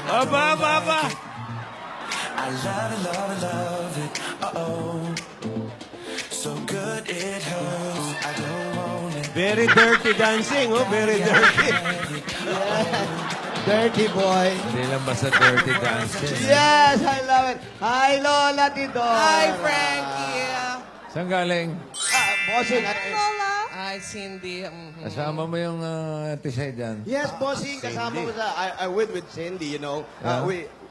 Aba. I love it, uh-oh. So good it hurts, I don't want it. Very dirty dancing, oh. Very dirty. Dirty boy. Hindi lang basta dirty dancing. Yes, I love it. Hi, Lola Tito. Hi, Frankie. Saan galing? Bossing. Hi, Cindy. Kasama mo yung tisay dyan. Yes, bossing. Kasama ko sa, I went with Cindy, you know.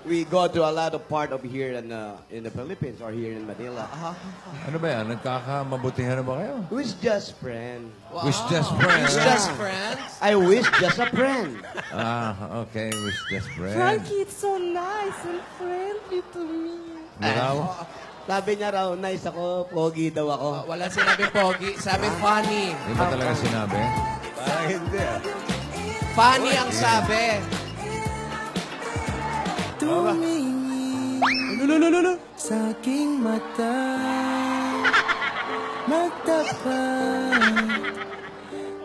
We go to a lot of part of here in the Philippines or here in Manila. Ano ba yan? Nagkakamabutihan na ba kayo? Wish just friend. Wish just friends. It's just friends. I wish just a friend. Okay. Wish just friends. Frankie, it's so nice and friendly to me. Muraw? Sabi niya raw, nice ako, pogi daw ako. Wala sinabi pogi. Sabi funny. Di ba talaga sinabi? Parang hindi, ah. Funny ang sabi. Tumingin sa aking mata, magtapat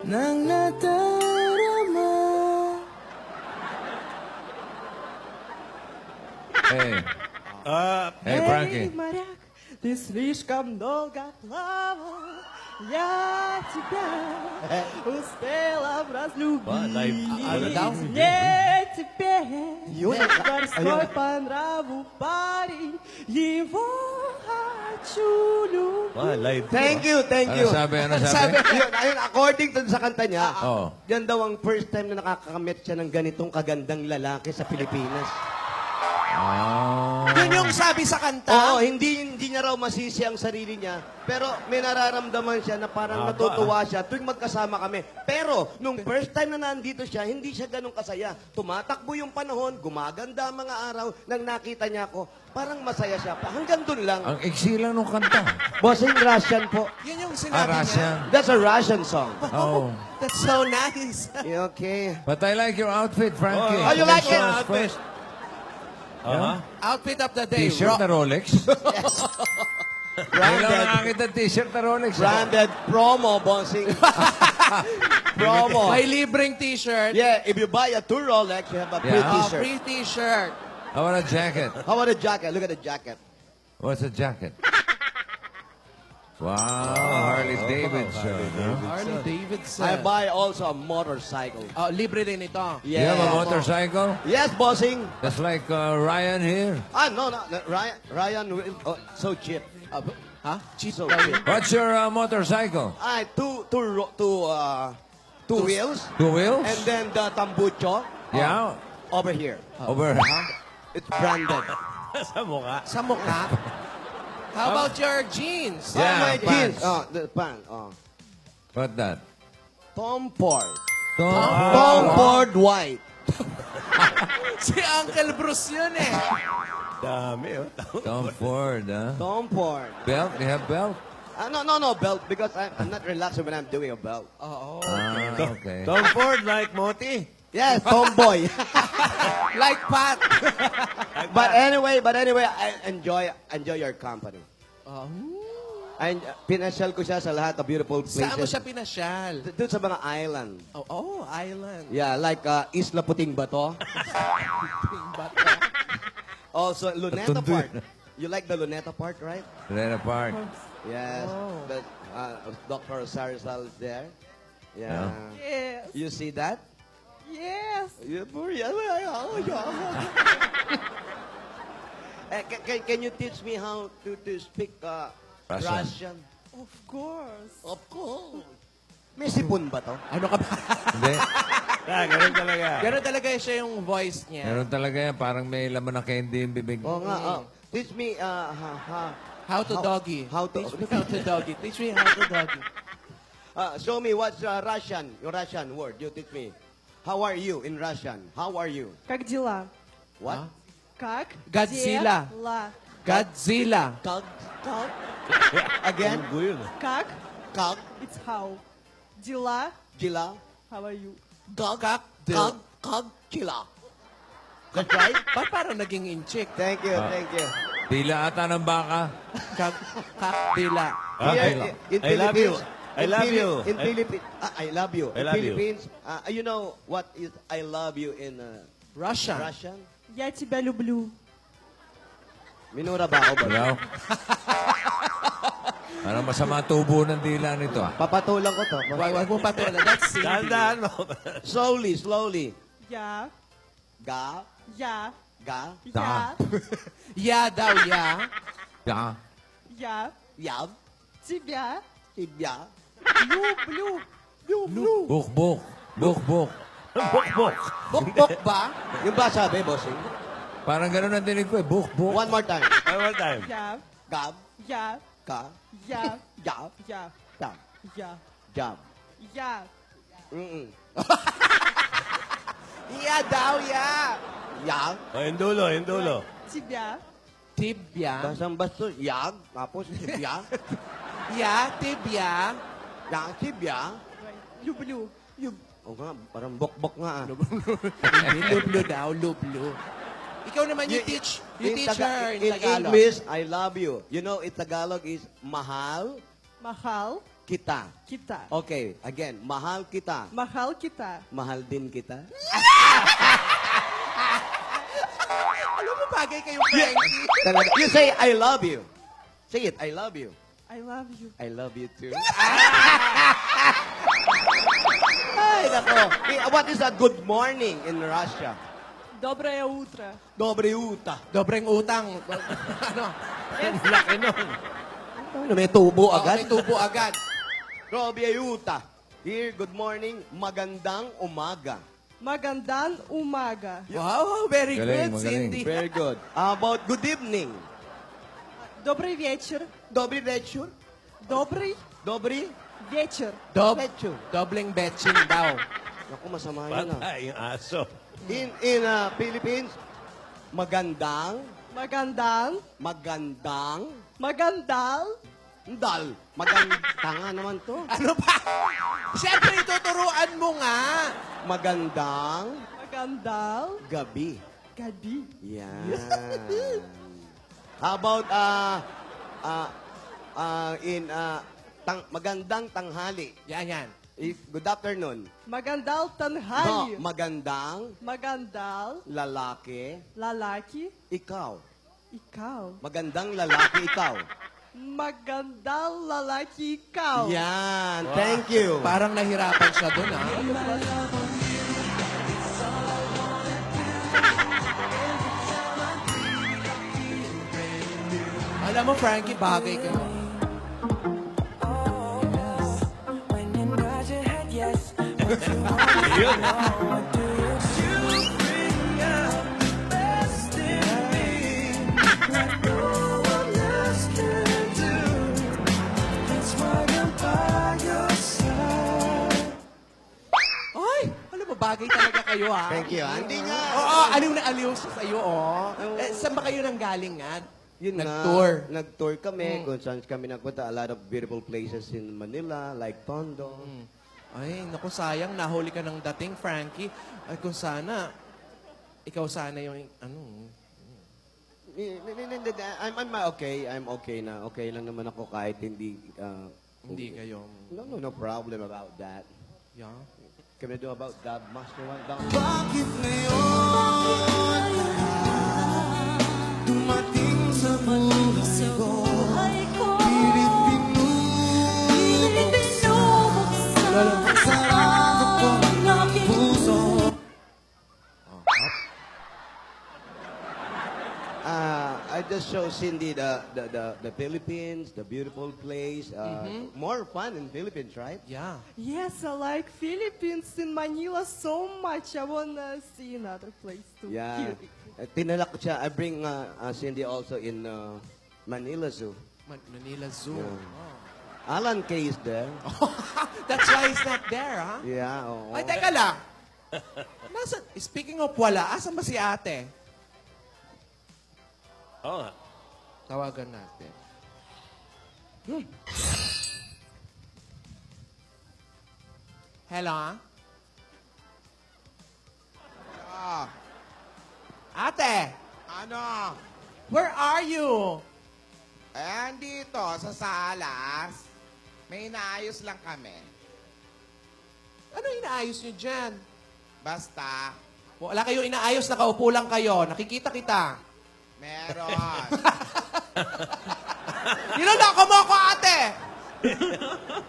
ng nadarama. Hey. Hey, Frankie. моряк, ты слишком долго плавал. Я тебя успела разлюбить. Не теперь морской по нраву парень. Его хочу любить. Thank you, thank you. Ano sabi? Ayun, according to sa kanta niya, Oo. yan daw ang first time na nakakamit siya ng ganitong kagandang lalaki sa Pilipinas. Yun yung sabi sa kanta. Oo, hindi niya raw masisi ang sarili niya. Pero may nararamdaman siya na parang natutuwa siya tuwing magkasama kami. Pero nung first time na nandito siya, hindi siya ganun kasaya. Tumatakbo yung panahon, gumaganda ang mga araw. Nang nakita niya ako, parang masaya siya. Hanggang dun lang. Ang iksi lang nung kanta. Bossing Russian po. Yun yung sinabi niya. Russian. That's a Russian song. Oh. That's so nice. Okay. But I like your outfit, Frankie. Oh, you like it? Show us first. Outfit of the day. T-shirt na Rolex? Kailangan nakakita t-shirt na Rolex. Branded promo, bossing. Promo. May libreng t-shirt. Yeah, if you buy a 2 Rolex, you have a free Yeah. t-shirt. Free t-shirt. How about a jacket? How about a jacket? Look at the jacket. What's a jacket? Wow, Harley Davidson. Huh? Harley Davidson. I buy also a motorcycle. Libre din ito. You have a motorcycle? Yes, bossing. That's like Ryan here. No, Ryan, so cheap. Ha? Cheap So daw cheap. yun. What's your motorcycle? Two wheels. 2 wheels? And then the tambucho. Yeah. Over here. Over. It's branded. Sa mukha. Sa mukha. How about your jeans? Yeah, my jeans. pants. The pants. What's that? Tom Ford. Tom. Tom Ford white. Si Uncle Bruce yun eh. Dami, oh. Tom Ford, huh? Tom Ford. Belt? You have belt? No belt because I'm not relaxing when I'm doing a belt. Okay. Tom Ford like Moti. Yes, tomboy. Like Pat. But anyway, I enjoy your company. Pinasyal ko siya sa lahat of beautiful places. Saan mo siya pinasyal? Doon sa mga island. Island. Yeah, like Isla Puting Bato. Also, Luneta Tundoy. Park. You like the Luneta Park, right? Lena Park. Yes. But, Dr. Sarizal is there. Yeah. Yes, You see that? yes. Can you teach me how to speak Russian? Of course. Of course. May sipon ba to? Ano ka ba? Hindi. Ganun talaga. Gano'n talaga siya yung voice niya. Meron talaga yan. Parang may laman ng candy yung bibig. Oo nga. Teach me How to doggy. how to- Teach me how to doggy. Teach me how to doggy. show me what's Russian. Your Russian word. You teach me. How are you in Russian? How are you? Как дела? What? Как Godzilla. дела? Godzilla. Kag. Again? Как? Kag. It's how. Дела? Gila. How are you? Kag. Gila. That's right? Ba't parang naging inchik? Thank you, thank you. Tila ata ng baka. Kakdila. Here, in I love you. Philippines, I love you. In Philippines, I love you. I In love you. Philippines, you know what is I love you in Russian. Russian? Я тебя люблю. Minura ba ako ba? Hello? Parang masama tubo ng dila nito ah. Papatulan ko to. Wag mo patulan. That's Cindy. Dahan-dahan mo. Slowly, slowly. Я, Ga, я, ga, я, Ya daw, ya. Yeah. я yab, тебя tibya. люблю. Люблю. Buk-buk. Buk-buk. Bok-bok. Bukbok ba? Yung ba sabi, bossing? Parang gano'n ang dinig ko eh. Buk-buk. One more time. One more time. Я, Gab, я, ka, я, jab, я, jab, я, jab. я. Mm-mm. Ya daw, ya. Yag, Oh, yung dulo, yung dulo. Тебя, Tibia. basang basto, yag, tapos tibya, Ya, tibia. yag, tibya. люблю. O nga, parang bok-bok nga. Hindi, lublo daw, lublo. Ikaw naman you teach her in in Tagalog. English, I love you. You know, in Tagalog is mahal Махал kita. kita. Okay, again, mahal kita. Махал kita. Mahal din kita. Alam mo, bagay kayo, Frankie. Talaga. You say, I love you. Say it, I love you. I love you. I love you too. Ay, nako. What is a good morning in Russia? Доброе утро. Dobre uta. Dobreng utang. Ano? Laki nun. May tubo Oh, may agad. tubo agad. Dobre uta. Here, good morning. Magandang umaga. Magandang umaga. Wow, very Galing, good, magaling. Cindy. Very good. How about good evening? Добрый вечер. Dobre lecture? Добрый Dobre вечер. lecture. Dobleng betching daw. Naku, masama yun ah. Patay yung aso. In Philippines, magandang, Magandang. Magandang. dal. Magandang naman to. Ano pa? Siyempre, ituturuan mo nga. Magandang Magandang. gabi. Gabi. Yan. How about magandang tanghali. Yan. Good afternoon. Magandang No, tanghali. magandang Magandang lalaki lalaki. ikaw. Ikaw. Magandang lalaki ikaw. Magandang lalaki ikaw. Yan. Thank you. Parang nahirapan siya doon, ha? Alam mo, Frankie, bagay kayo. When you nod your head yes, Yun. that's why I'm by your side. Ay, alam mo, bagay talaga kayo, ha? Thank you. Hindi nga. Oo, aliw na aliw siya sa'yo, oh. Saan ba kayo nang galing nga? Yun nga, Nag-tour. Nag-tour kami kung saan kami nagpunta. A lot of beautiful places in Manila, like Tondo. Ay, naku, sayang, nahuli ka ng dating, Frankie. Ay, kung sana, ikaw sana yung, ano, I'm okay. I'm okay na. Okay lang naman ako kahit hindi... hindi kayo, No problem about that. yeah. Can we do about that, Master One? Bakit ngayon dumating sa buhay ko? Pilit binubuksan ang sarado kong puso. I just show Cindy the Philippines, the beautiful place. More fun in Philippines, right? Yeah. Yes, I like Philippines in Manila so much. I wanna see another place too. Yeah. Here. Tinalak ko siya. I bring Cindy also in Manila Zoo. Manila Zoo. Yeah. Alan Kay is there. That's why he's not there, ha? Yeah. oo. Ay, teka lang. Speaking of wala, asan ba si ate? Oo nga. Tawagan natin. Hello? Ate! Ano? Where are you? Andito sa salas. May inaayos lang kami. Ano inaayos nyo dyan? Basta, Wala kayo inaayos, nakaupo lang kayo. Nakikita kita. meron. Niloloko mo ako, ate!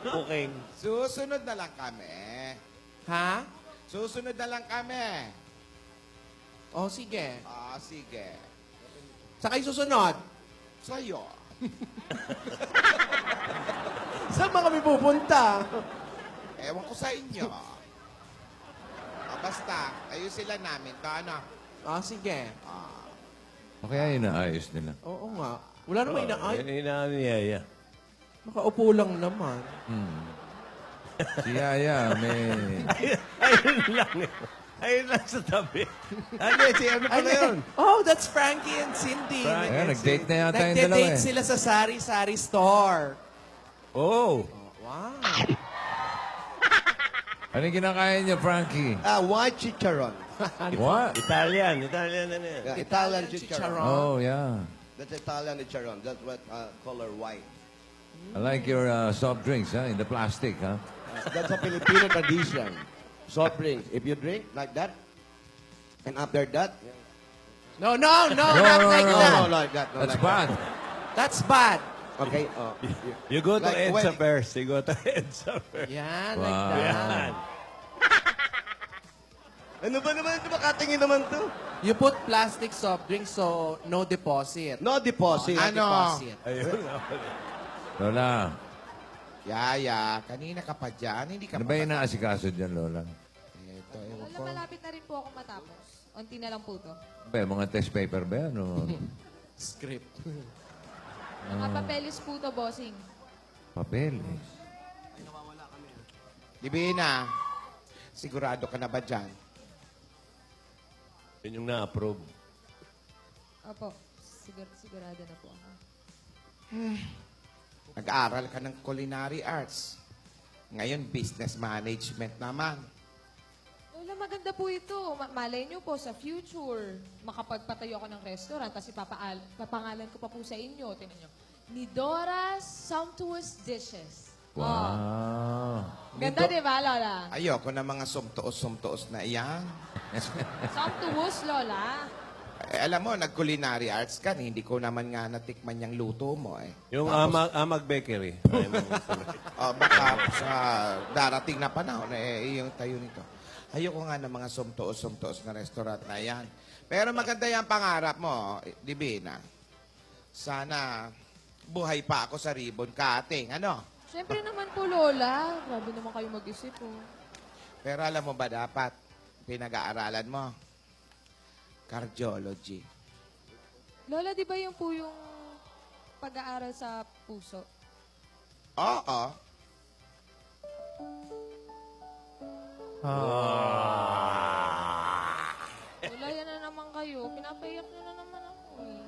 Okay. Susunod na lang kami. Ha? Susunod na lang kami. O, sige. Sige. Sa kayo susunod? Sa'yo. Saan ba kami pupunta? Ewan ko sa inyo. Basta, ayusin lang namin. Ito, ano? Sige. O kaya inaayos nila. Oo nga. Wala naman inaayos. Inaano niya, yeah. Nakaupo lang naman. Si Yaya, may... Ayun lang. Ayun lang sa tabi. Ano, si ano pala yun? Oh, that's Frankie and Cindy. Ayan, nag-date na yata yung dalawa Nagde-date eh. sila sa Sari-Sari Store. Oh. Wow. Ano yung kinakain niyo, Frankie? White chicharon. What? Italian. Italian na yan. Yeah, Italian chicharon. Oh, yeah. That's Italian chicharon. That's what color white. I like your soft drinks, in the plastic, huh? That's a Filipino tradition. Soft drinks. If you drink like that, and after that, No, not No, like no, that. no, like that. No, That's like bad. That's bad. That. Okay. You go to Like EDSA when- first. You go to EDSA first. Yan, Wow. like that. Yan. Ano ba naman ito? Makatingin naman to. You put plastic soft drinks so no deposit. No deposit. No Ano? deposit. Ayun. Lola, Yaya, kanina ka pa dyan. Hindi ka ano pa ba yung inaasikaso dyan, Lola? Ito, ewan Lola, ko. malapit na rin po ako matapos. Unti na lang po to. Ba, mga test paper ba yan? O Script. Mga papeles po to, bossing. papeles? Divina, sigurado ka na ba dyan? Yun yung na-approve. Opo, sigurado na po ako. Nag-aaral ka ng culinary arts. Ngayon, business management naman. Lola, maganda po ito. Malay niyo po sa future, makapagpatayo ako ng restaurant, tapos papangalan ko pa po sa inyo. Tingnan niyo. Nidora's Sumptuous Dishes. Wow. Ganda, di ba, Lola? Ayoko na mga sumtuos-sumtuos na iyan. Sumptuous, Lola. Alam mo, nag-culinary arts ka. Hindi ko naman nga natikman yung luto mo eh. Yung Amag Bakery. Baka sa darating na panahon, yung tayo nito. Ayoko nga ng mga sumtuos-sumtuos na restaurant na yan. Pero maganda yung pangarap mo, Divina. Sana buhay pa ako sa ribbon cutting. Ano? Siyempre naman po, Lola. Grabe naman kayo mag-isip po. Pero alam mo ba dapat pinag-aaralan mo? Cardiology. Lola, di ba yung po yung pag-aaral sa puso? Oo. Lola, yan na naman kayo. Pinapaiyak nyo na naman ako eh.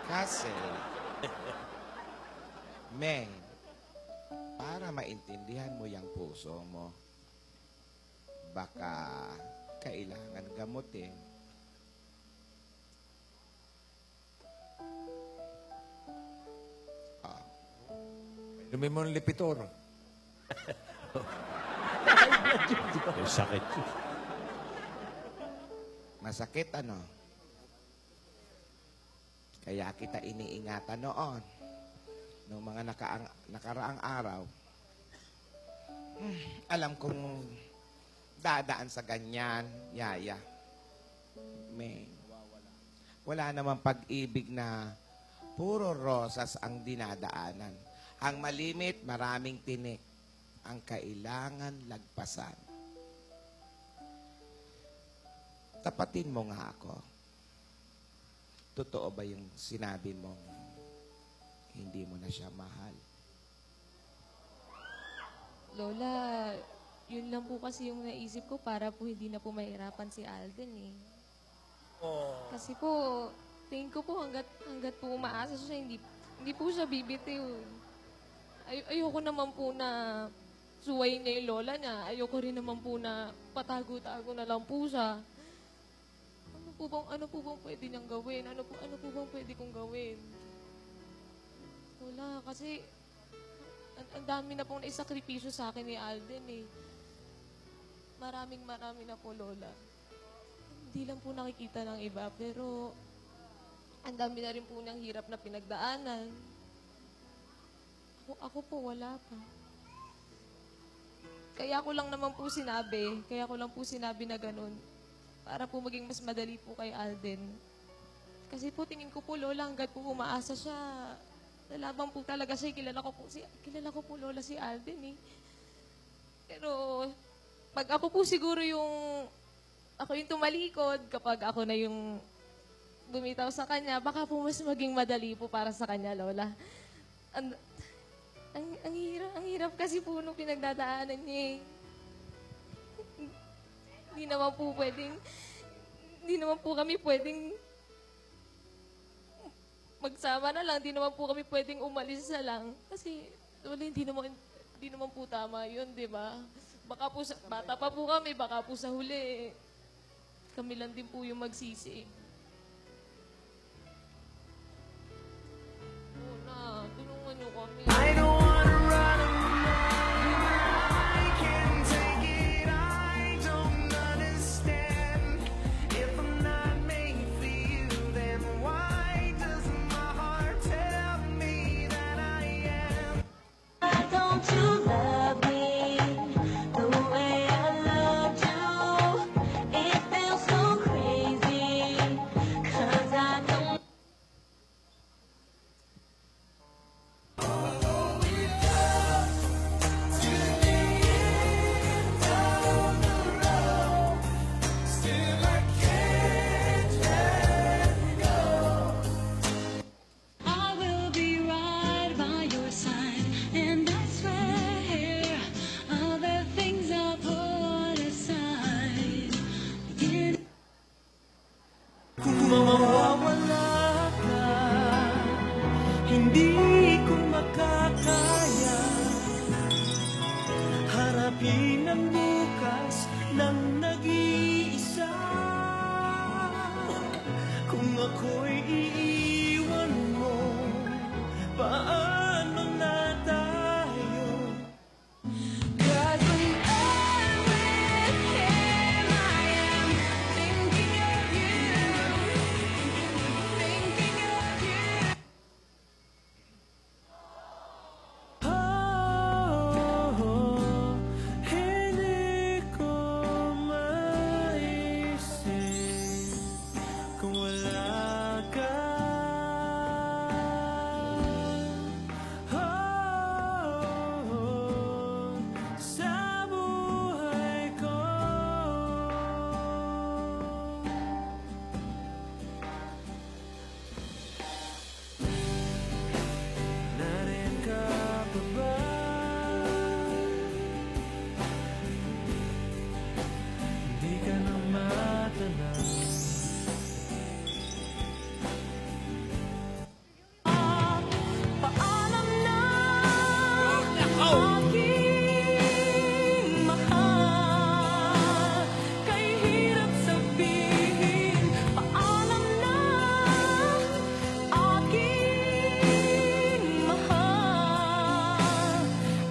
Kasi, men, para maintindihan mo yung puso mo, baka kailangan gamutin. Dumi mo ng lipitor. Yung sakit yun. Masakit, ano? Kaya kita iniingatan noon. Noong mga nakaraang araw. Alam kong dadaan sa ganyan, Yaya. Men, wala namang pag-ibig na puro rosas ang dinadaanan. Ang malimit, maraming tinik. Ang kailangan lagpasan. Tapatin mo nga ako. Totoo ba yung sinabi mong hindi mo na siya mahal? Lola, yun lang po kasi yung naisip ko para po hindi na po mahirapan si Alden eh. Kasi po, tingin ko po hanggat po umaasa siya, hindi po siya bibitiw. Ayoko naman po na suwayin niya yung lola niya. Ayoko rin naman po na patago-tago na lang po siya. Ano po bang pwede niyang gawin? Ano po bang pwede kong gawin? Lola, kasi ang dami na pong naisakripisyo sa akin ni Alden eh. Maraming na po, Lola. Hindi lang po nakikita ng iba, pero ang dami na rin po niyang hirap na pinagdaanan. Ako po, wala pa. Kaya ko lang po sinabi na ganun. Para po maging mas madali po kay Alden. Kasi po tingin ko po, Lola, hanggat po umaasa siya, lalaban po talaga siya. Kilala ko po, Lola, si Alden eh. Pero pag ako po siguro ako yung tumalikod, kapag ako na yung bumitaw sa kanya, baka po mas maging madali po para sa kanya, Lola. Ang hirap kasi po nung pinagdadaanan niya eh. Hindi naman po kami pwedeng magsama na lang, hindi naman po kami pwedeng umalis na lang. Kasi, Lola, hindi naman po tama yun, di ba? Baka po, bata pa po kami, baka po sa huli, kami lang din po yung magsisi. Lola, tulungan niyo kami. I don't wanna run I can't take it. I don't understand. If I'm not made for you, then why does my heart tell me that I am? Don't you love me the way I loved you? It feels so crazy, 'cause I don't. I will be right by your side, and I swear other things I'll put aside. Kung mawawala ka, hindi ko makakaya harapin ang bukas ng nag-iisa. Kung ako'y iiwan mo, paano na tayo? 'Cause when I'm with him, I am thinking of you, thinking of you. Hindi ko maisip kung wala ka. Sa buhay ko. Nariyan ka pa ba? Hindi ka na matanaw. Paalam na aking mahal, kay hirap sabihin. Paalam na aking mahal,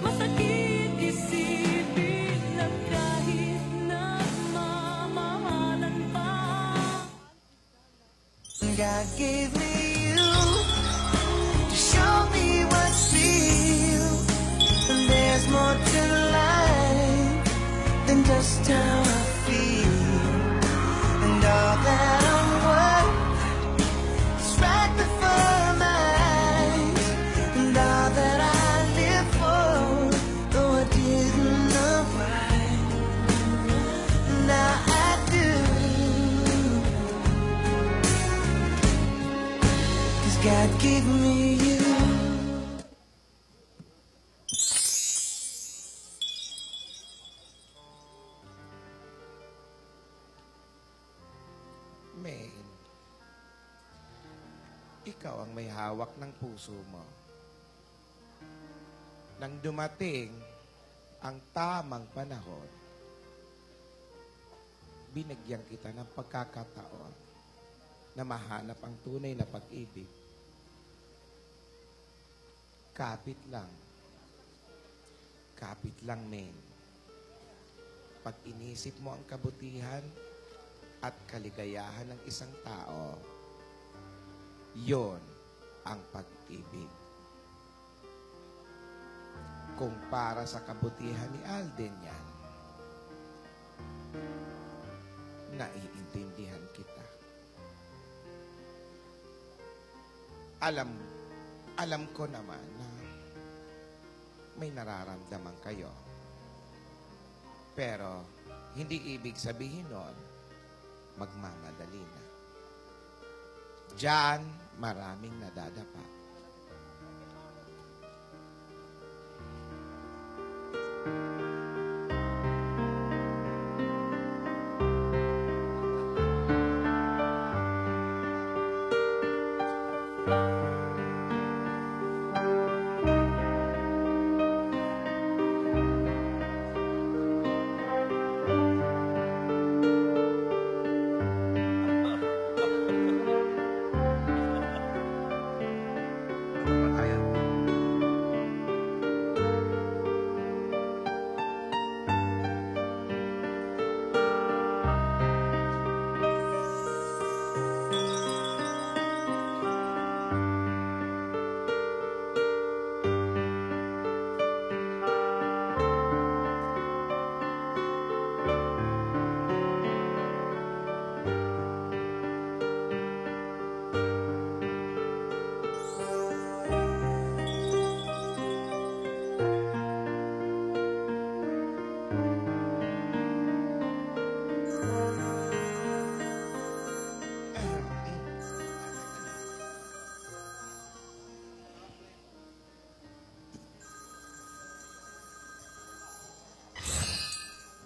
masakit isipin na kahit nagmamahalan pa. God gave me you to show me what's real. And there's more to life than just how I feel. And all that I'm worth is right before my eyes. And all that I live for, though I didn't know why, now I do. 'Cause God gave me you. Main, ikaw ang may hawak ng puso mo. Nang dumating ang tamang panahon, binigyan kita ng pagkakataon na mahanap ang tunay na pag-ibig. Kapit lang kapit lang, men. Pag inisip mo ang kabutihan at kaligayahan ng isang tao, yon ang pag-ibig. Kung para sa kabutihan ni Alden yan, naiintindihan kita. Alam ko naman na may nararamdaman kayo. Pero, hindi ibig sabihin nun, magmamadali na. Diyan, maraming nadadapa.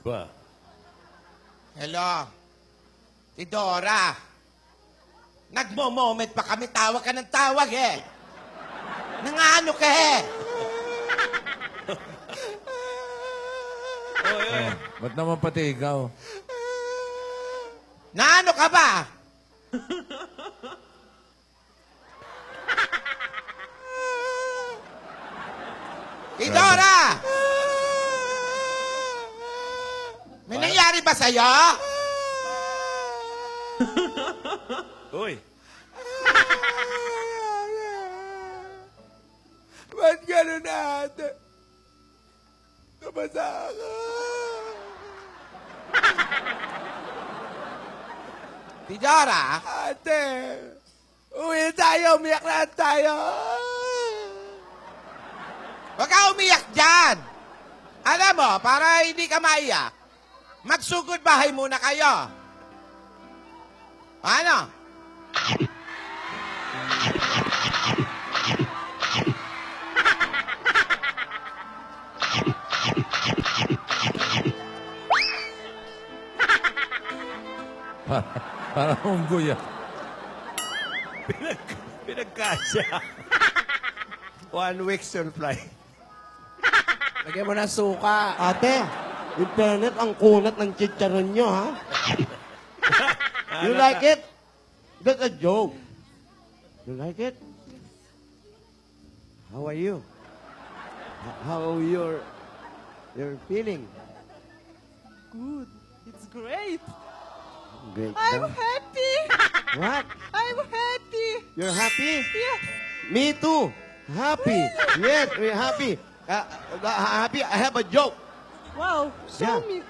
Ba? Hello? Si Dora. Nagmo-moment pa kami. Tawag ka ng tawag eh. Nangano ka eh. Ba't naman pati ikaw? Naano ka ba? Si Dora! May nangyari ba sa'yo? Uy. Ba't gano'n ate? Nabasa ka. Si Dora? Ate, uwi tayo, umiyak na tayo. Huwag ka umiyak dyan. Alam mo, para hindi ka maiyak, magsugod bahay muna kayo. Ano? Parang unggoy ah. Pinagkasya. 1 week supply. Lagyan mo na suka. Ate, internet ang kunat ng chicharon nyo, ha? You like it? That's a joke. You like it? How are you? How you're feeling? Good. It's great. Great. I'm huh? happy. What? I'm happy. You're happy? Yeah. Me too. Happy. Yes, we're happy. Happy. I have a joke. Wow. Show Yeah. me.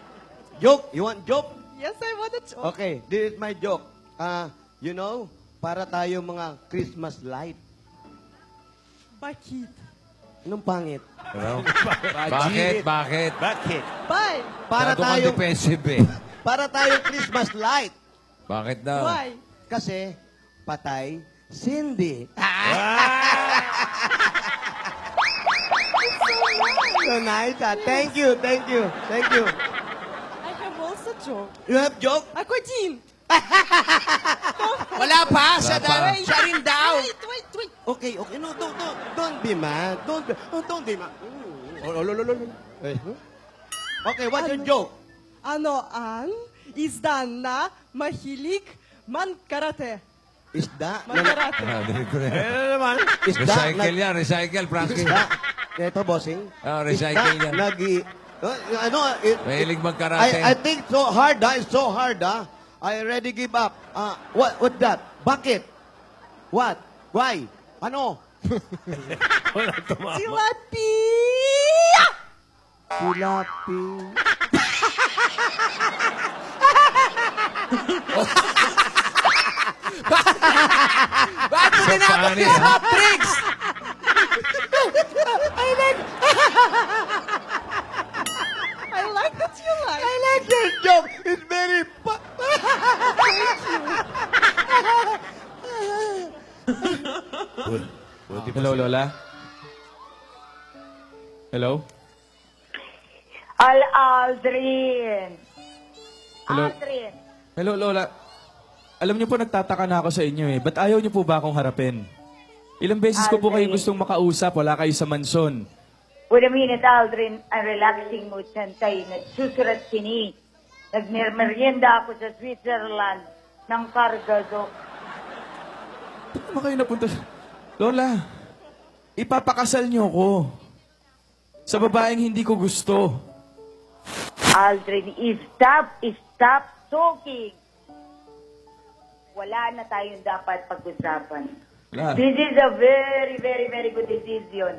Joke? You want joke? Yes, I want to joke. Okay, this is my joke. You know, para tayo mga Christmas light. Bakit? Anong pangit? Ano? Bakit? Bakit? Bakit? Bye. Para Masyado kang tayo, defensive eh. para tayo Christmas light. Bakit daw? Why? Kasi patay Cindy. So nice. Thank you, thank you, thank you. I have also joke. You have joke? Ako din. Wala pa. Wala pa. Siya rin daw. Wait. Okay, okay. No, don't be mad. Don't be mad. Okay, what's your joke? Ano ang isda na mahilig man-karate? Isda. Man-karate. Ah, dinig ko na yan. Ano naman? Isda. Recycle yan, recycle, Frankie. Isda. Ito, bossing. Recycling yan. Mahilig magkarate. I think so hard, It's so hard, I already give up. What that? Bakit? What? Why? Ano? Wala tumama. Tilapia! Tilapia. Bakit mo tinapos funny, yung ah. soft drinks? I like that you like. I like your joke. It's very Hello, Lola? Hello? Aldrin. Hello? Aldrin. Hello, Lola. Alam niyo po, nagtataka na ako sa inyo eh. Ba't ayaw niyo po ba akong harapin? Ilang beses ko po kayo gustong makausap, wala kayo sa mansyon. Wait a minute, Aldrin. Ang relaxing mood santay. Nagsusurat sini. Nagmerienda ako sa Switzerland ng Cargado. Ba't naman kayo napunta? Lola, ipapakasal niyo ako. Sa babaeng hindi ko gusto. Aldrin, stop talking. Wala na tayong dapat pag-usapan. Wala. This is a very, very, very good decision.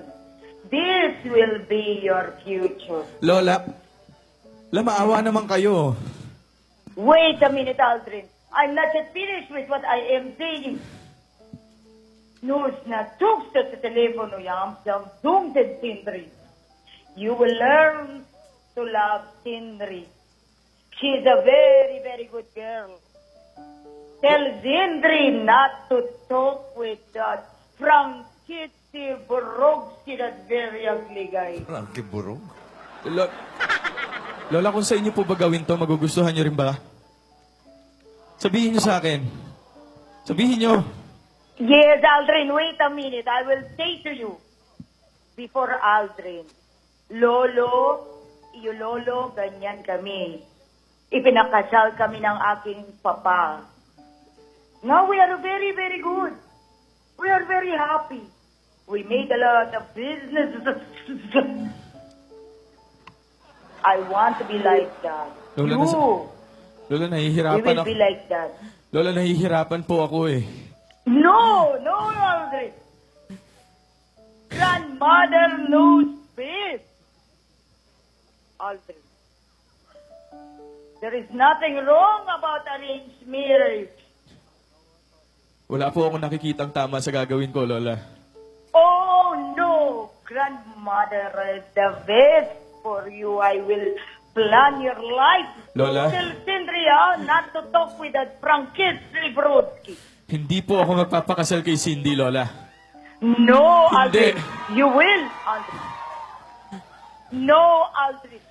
This will be your future. Lola, maawa naman kayo. Wait a minute, Aldrin. I'm not yet finished with what I am saying. Нужно tuksa sa telepono yam sa dungted Sindri. You will learn to love Sindri. She's a very, very good girl. Tell Sindri not to talk with that Frankity Borowski, that very ugly guy. Frankie Burog. Lola, kung sa inyo po ba gawin to, magugustuhan niyo rin ba? Sabihin niyo sa akin. Sabihin niyo. Yes, Aldrin, wait a minute. I will say to you, before Aldrin, Lolo, ganyan kami. Ipinakasal kami ng aking papa. Now we are very, very good. We are very happy. We made a lot of business. I want to be like that. Lola, You nahihirapan will ako. be like that. Lola, nahihirapan po ako eh. No, Aldrin. Grandmother knows best. Aldrin. There is nothing wrong about arranged marriage. Wala po akong nakikitang tama sa gagawin ko, Lola. Oh, no. Grandmother is the best for you. I will plan your life. Lola? Tell Sindria not to talk with that Frankisty Brodsky. Hindi po ako magpapakasal kay Cindy, Lola. No, Hindi. Aldrin. You will, Aldrin. No, Aldrin.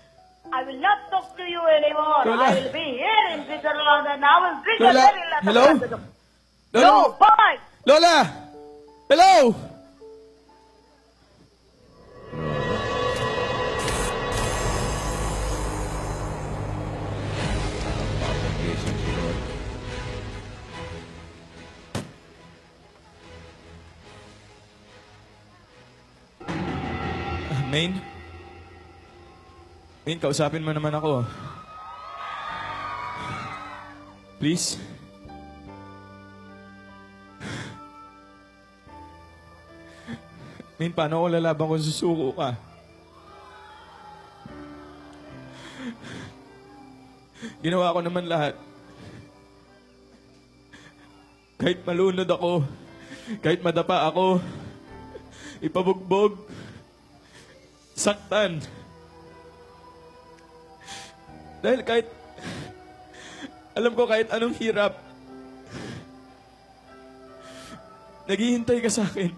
I will not talk to you anymore. Lola. I will be here in Switzerland and I will drink Lola. a very lot of Hello? Cargado. Lola? No, bye! Lola! Hello! Papag-isip si Lord. Main? Main, kausapin mo naman ako. Please? Main, paano ako lalaban kung susuko ka? Ginawa ko naman lahat. Kahit malunod ako, kahit madapa ako, ipabugbog, saktan. Dahil kahit, alam ko kahit anong hirap, naghihintay ka sa akin.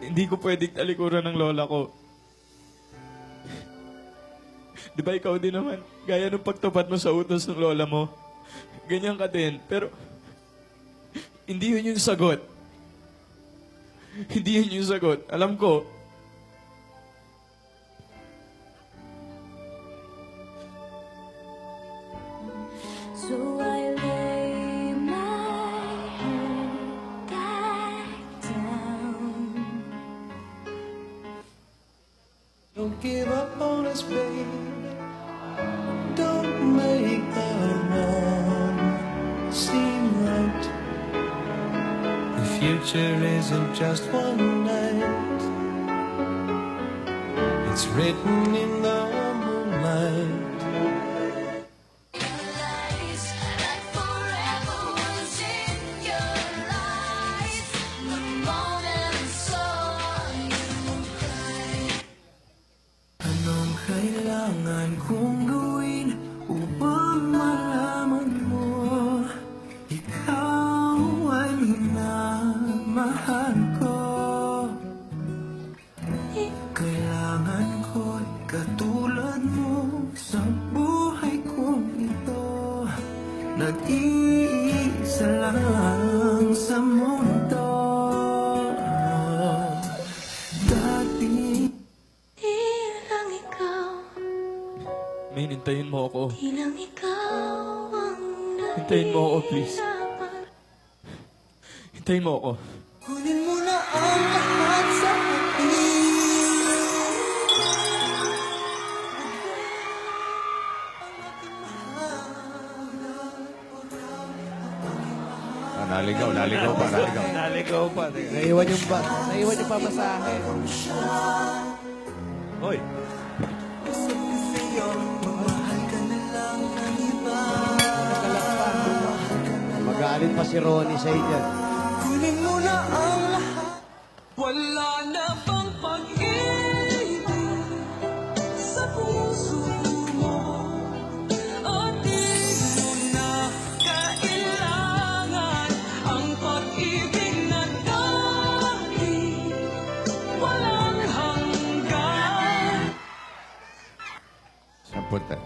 Hindi ko pwedeng talikuran ng lola ko. Di ba ikaw din naman, gaya ng pagtupad mo sa utos ng lola mo, ganyan ka din. Pero, hindi yun yung sagot. Hindi yun yung sagot. Alam ko, Don't give up on us, baby. Don't make the wrong seem right. The future isn't just one night. It's written in the moonlight. Anong kailangan kong gawin upang malaman mo ikaw ay minamahal ko? Kailangan ko'y katulad mo sa buhay kong ito. Nag-iisa lang sa mundo. Dati Tila ikaw, Main, hintayin mo ako. tila ikaw ang Hintayin mo ako, please. nahihirapan. Hintayin mo ako. kunin mo na ang lahat sa akin. Naligaw pa, naligaw. Naligaw pa. Naiwan yung pamasahe. Hoy, Mamahal ka na lang ng iba. Magalit pa si Ronnie sa inyo. Kunin mo na ang lahat. Wala na bang pag-ibig sa puso mo? O di mo na kailangan ang pag-ibig na dati walang hanggan. Samput eh.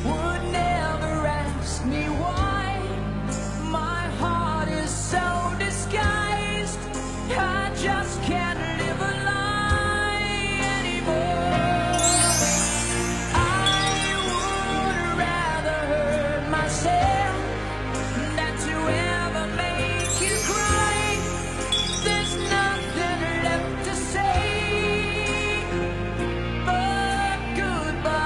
Would never ask me why my heart is so disguised. I just can't live a lie anymore. I would rather hurt myself than to ever make you cry. There's nothing left to say but goodbye.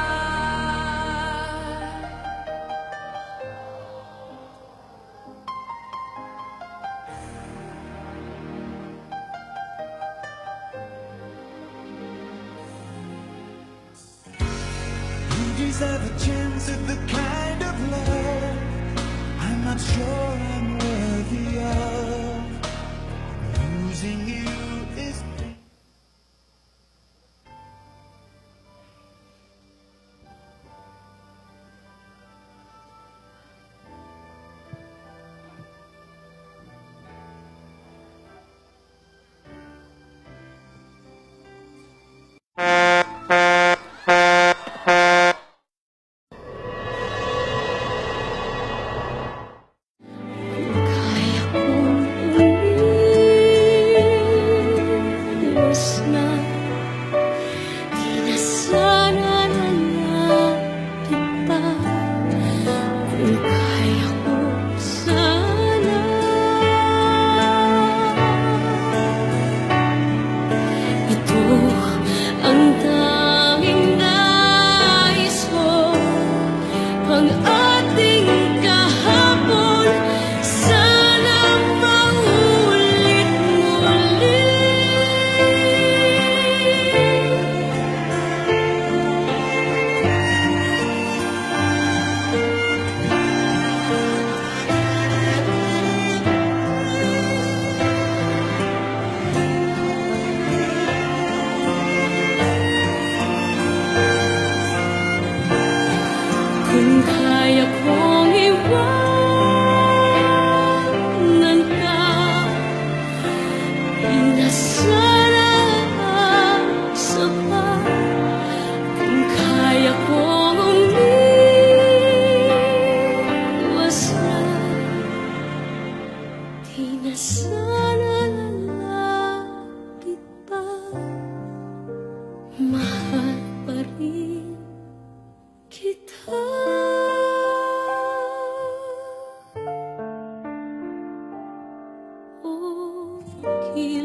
You deserve a chance at the kind of love I'm not sure I'm worthy of. Losing you is Kaya kong ulit He